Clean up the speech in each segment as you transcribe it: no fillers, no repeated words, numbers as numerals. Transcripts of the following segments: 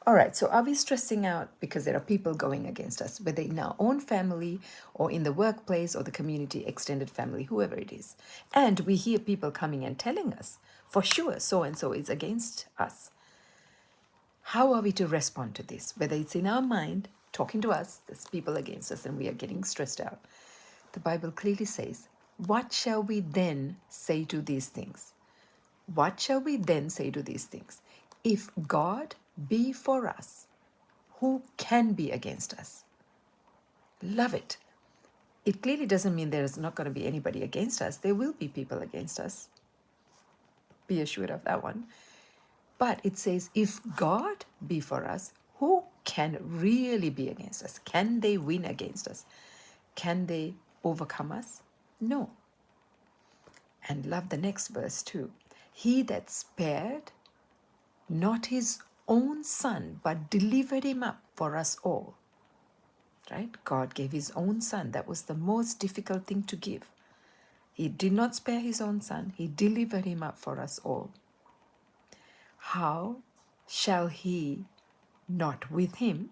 All right, so are we stressing out because there are people going against us, whether in our own family or in the workplace or the community, extended family, whoever it is? And we hear people coming and telling us, for sure, so and so is against us. How are we to respond to this? Whether it's in our mind, talking to us, there's people against us and we are getting stressed out. The Bible clearly says, what shall we then say to these things? What shall we then say to these things? If God be for us, who can be against us? Love it. It clearly doesn't mean there's not going to be anybody against us. There will be people against us. Be assured of that one. But it says, if God be for us, who can really be against us? Can they win against us? Can they overcome us? No. And love the next verse too. He that spared not his own son, but delivered him up for us all. Right? God gave his own son. That was the most difficult thing to give. He did not spare his own son. He delivered him up for us all. How shall he not with him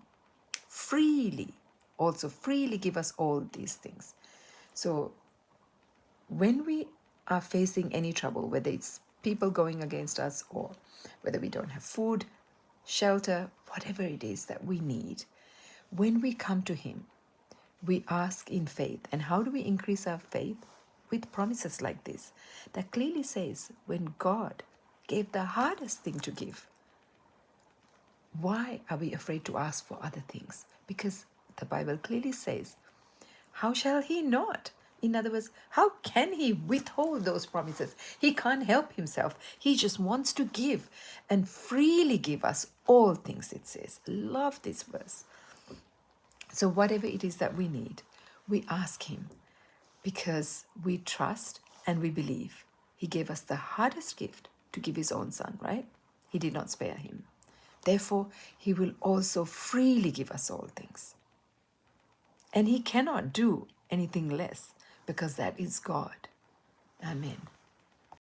also freely give us all these things? So when we are facing any trouble, whether it's people going against us or whether we don't have food, shelter, whatever it is that we need, when we come to him, we ask in faith. And how do we increase our faith? With promises like this that clearly says, when God gave the hardest thing to give, why are we afraid to ask for other things? Because the Bible clearly says, how shall he not? In other words, how can he withhold those promises? He can't help himself. He just wants to give and freely give us all things, it says. Love this verse. So whatever it is that we need, we ask him because we trust and we believe. He gave us the hardest gift to give his own son, right? He did not spare him. Therefore, he will also freely give us all things. And he cannot do anything less because that is God. Amen.